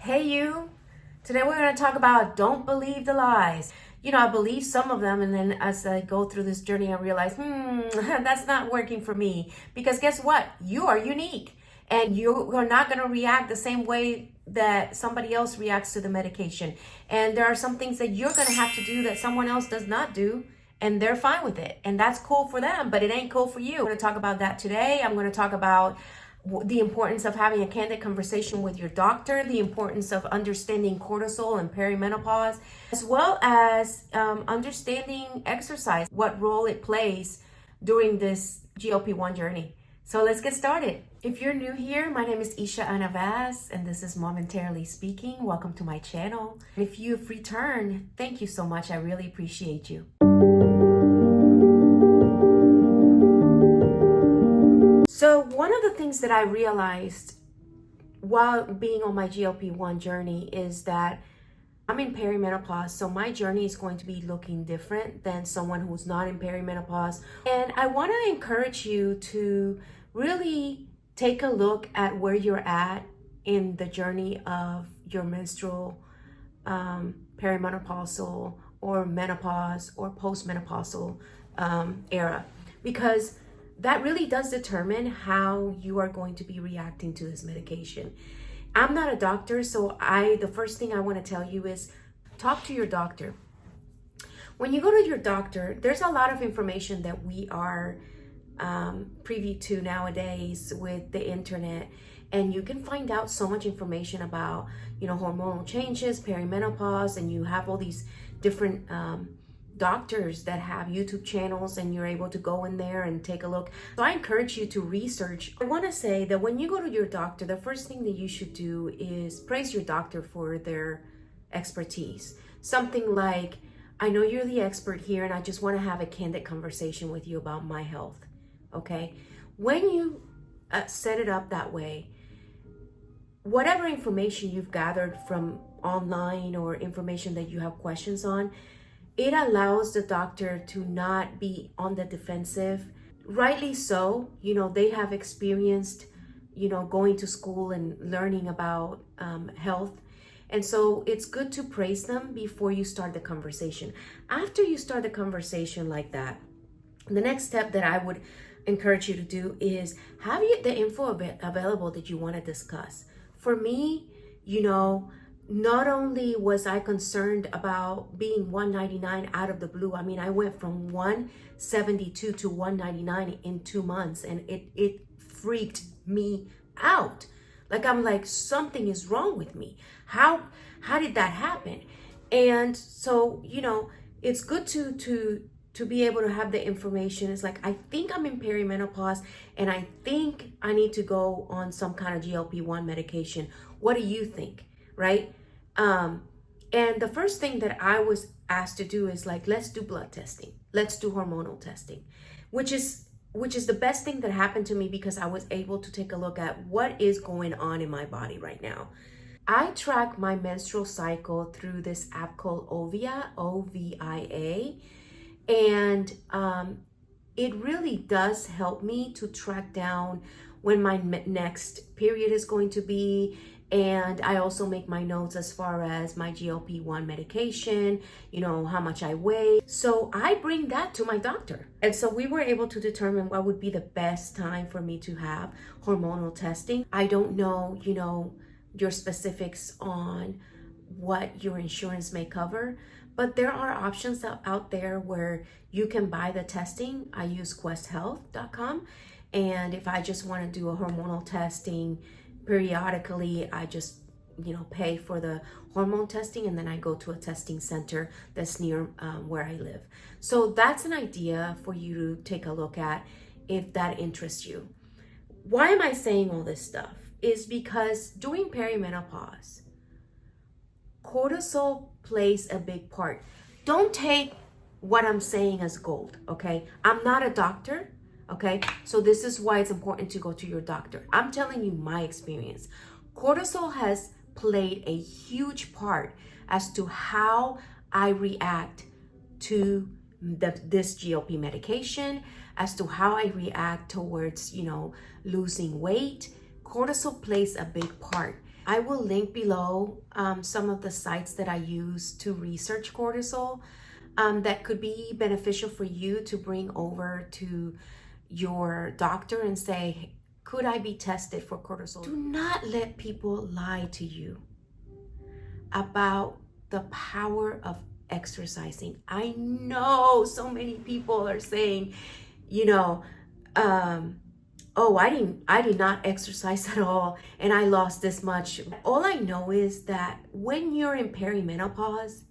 Hey you, today we're going to talk about don't believe the lies. I believe some of them, and then as I go through this journey, I realize, that's not working for me. Because guess what? You are unique, and you are not going to react the same way that somebody else reacts to the medication. And there are some things that you're going to have to do that someone else does not do, and they're fine with it. And that's cool for them, but it ain't cool for you. I'm going to talk about that today. I'm going to talk about the importance of having a candid conversation with your doctor, the importance of understanding cortisol and perimenopause, as well as understanding exercise, what role it plays during this GLP-1 journey. So let's get started. If you're new here, my name is Isha Anavaz, and this is Momentarily Speaking. Welcome to my channel. If you've returned, thank you so much. I really appreciate you. So one of the things that I realized while being on my GLP-1 journey is that I'm in perimenopause, so my journey is going to be looking different than someone who's not in perimenopause. And I want to encourage you to really take a look at where you're at in the journey of your menstrual, perimenopausal, or menopause, or postmenopausal era, because that really does determine how you are going to be reacting to this medication. I'm not a doctor, so the first thing I want to tell you is talk to your doctor. When you go to your doctor, there's a lot of information that we are privy to nowadays with the internet, and you can find out so much information about, hormonal changes, perimenopause, and you have all these different doctors that have YouTube channels, and you're able to go in there and take a look. So I encourage you to research. I want to say that when you go to your doctor, the first thing that you should do is praise your doctor for their expertise. Something like, I know you're the expert here, and I just want to have a candid conversation with you about my health. Okay? When you set it up that way, whatever information you've gathered from online or information that you have questions on, it allows the doctor to not be on the defensive. Rightly so, they have experienced, going to school and learning about health. And so it's good to praise them before you start the conversation. After you start the conversation like that, the next step that I would encourage you to do is have the info available that you want to discuss. For me, not only was I concerned about being 199 out of the blue, I went from 172 to 199 in 2 months, and it freaked me out. I'm like, something is wrong with me. How did that happen? And so, it's good to be able to have the information. It's like, I think I'm in perimenopause, and I think I need to go on some kind of GLP-1 medication. What do you think? Right? And the first thing that I was asked to do is let's do blood testing. Let's do hormonal testing, which is the best thing that happened to me, because I was able to take a look at what is going on in my body right now. I track my menstrual cycle through this app called Ovia, OVIA, and it really does help me to track down when my next period is going to be. And I also make my notes as far as my GLP-1 medication, how much I weigh. So I bring that to my doctor. And so we were able to determine what would be the best time for me to have hormonal testing. I don't know, your specifics on what your insurance may cover, but there are options out there where you can buy the testing. I use questhealth.com. And if I just want to do a hormonal testing periodically, I just pay for the hormone testing, and then I go to a testing center that's near where I live. So that's an idea for you to take a look at if that interests you. Why am I saying all this stuff? Is because during perimenopause, cortisol plays a big part. Don't take what I'm saying as gold, okay? I'm not a doctor. Okay, so this is why it's important to go to your doctor. I'm telling you my experience. Cortisol has played a huge part as to how I react to this GLP medication, as to how I react towards, losing weight. Cortisol plays a big part. I will link below some of the sites that I use to research cortisol that could be beneficial for you to bring over to your doctor and say, could I be tested for cortisol? Do not let people lie to you about the power of exercising. I know so many people are saying, you know, oh, I did not exercise at all and I lost this much. All I know is that when you're in perimenopause,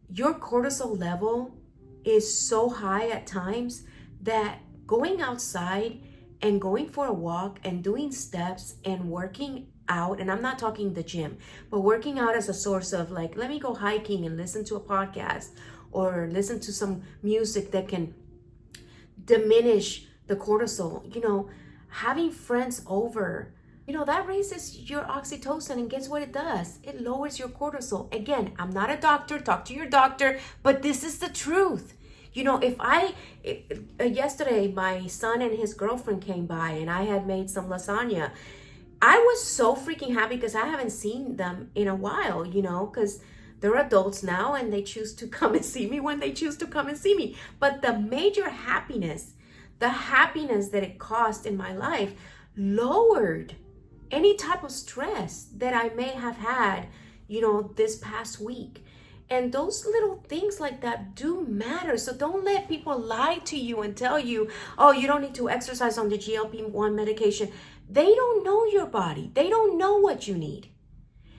your cortisol level is so high at times that going outside and going for a walk and doing steps and working out, and I'm not talking the gym, but working out as a source of like, let me go hiking and listen to a podcast or listen to some music that can diminish the cortisol, you know, having friends over, you know, that raises your oxytocin, and guess what it does? It lowers your cortisol. Again, I'm not a doctor, talk to your doctor, but this is the truth. You know, yesterday my son and his girlfriend came by and I had made some lasagna. I was so freaking happy because I haven't seen them in a while, you know, because they're adults now and they choose to come and see me when they choose to come and see me. But the major happiness, the happiness that it caused in my life lowered any type of stress that I may have had, you know, this past week. And those little things like that do matter. So don't let people lie to you and tell you, oh, you don't need to exercise on the GLP-1 medication. They don't know your body. They don't know what you need.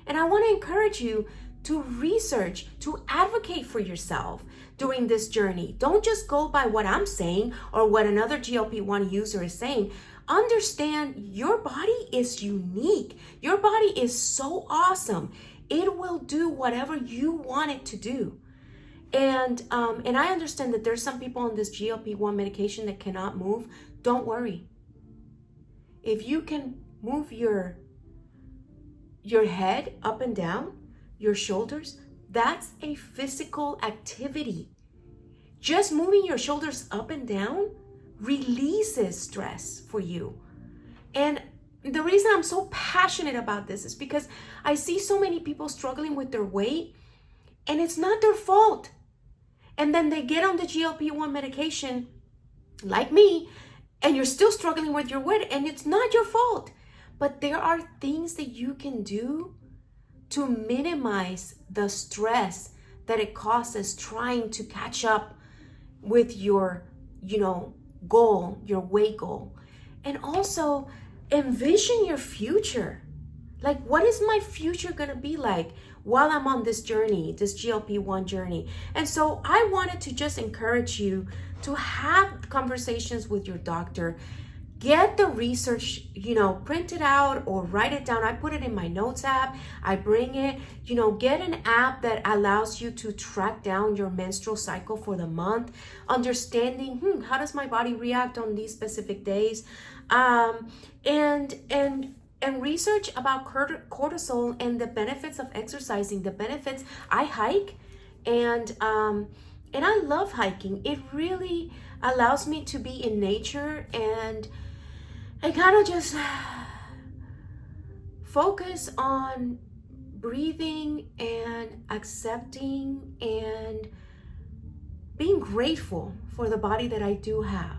And I want to encourage you to research, to advocate for yourself during this journey. Don't just go by what I'm saying or what another GLP-1 user is saying. Understand your body is unique. Your body is so awesome. It will do whatever you want it to do. And I understand that there's some people on this GLP-1 medication that cannot move. Don't worry. If you can move your head up and down, your shoulders, that's a physical activity. Just moving your shoulders up and down releases stress for you. And the reason I'm so passionate about this is because I see so many people struggling with their weight and it's not their fault. And then they get on the GLP-1 medication like me and you're still struggling with your weight and it's not your fault. But there are things that you can do to minimize the stress that it causes trying to catch up with your, you know, goal, your weight goal. And also envision your future. Like, what is my future gonna be like while I'm on this journey, this GLP-1 journey? And so I wanted to just encourage you to have conversations with your doctor. Get the research, you know, print it out or write it down. I put it in my notes app. I bring it, you know, get an app that allows you to track down your menstrual cycle for the month, understanding, how does my body react on these specific days? And research about cortisol and the benefits of exercising, the benefits. I hike and I love hiking. It really allows me to be in nature and I kind of just focus on breathing and accepting and being grateful for the body that I do have.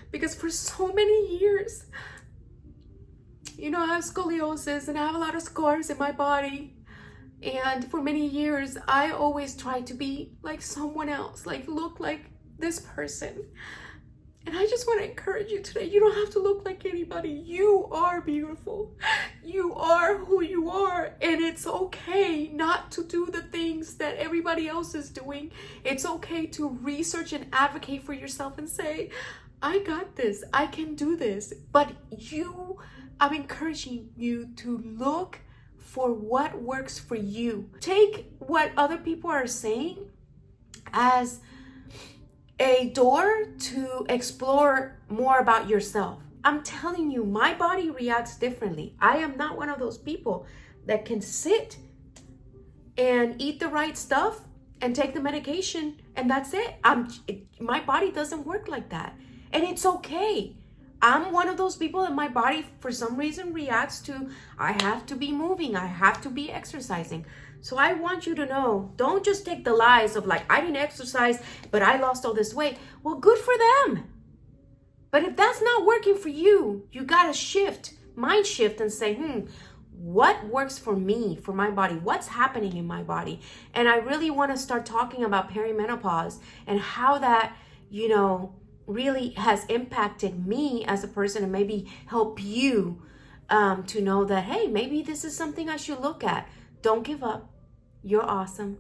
Because for so many years, you know, I have scoliosis and I have a lot of scars in my body. And for many years, I always tried to be like someone else, like look like this person. And I just want to encourage you today, you don't have to look like anybody. You are beautiful. You are who you are. And it's okay not to do the things that everybody else is doing. It's okay to research and advocate for yourself and say, I got this. I can do this. But I'm encouraging you to look for what works for you. Take what other people are saying as a door to explore more about yourself. I'm telling you, my body reacts differently. I am not one of those people that can sit and eat the right stuff and take the medication and that's it. My body doesn't work like that, and it's okay. I'm one of those people that my body for some reason reacts to, I have to be moving, I have to be exercising. So I want you to know, don't just take the lies of like, I didn't exercise, but I lost all this weight. Well, good for them. But if that's not working for you, you got to mind shift and say, what works for me, for my body? What's happening in my body? And I really want to start talking about perimenopause and how that, really has impacted me as a person, and maybe help you to know that, hey, maybe this is something I should look at. Don't give up. You're awesome.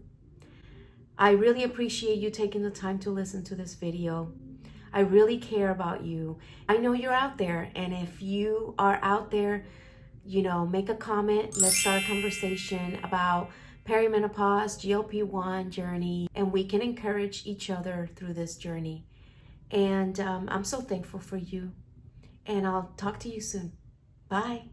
I really appreciate you taking the time to listen to this video. I really care about you. I know you're out there, and if you are out there, make a comment. Let's start a conversation about perimenopause, GLP-1 journey, and we can encourage each other through this journey. And I'm so thankful for you, and I'll talk to you soon. Bye.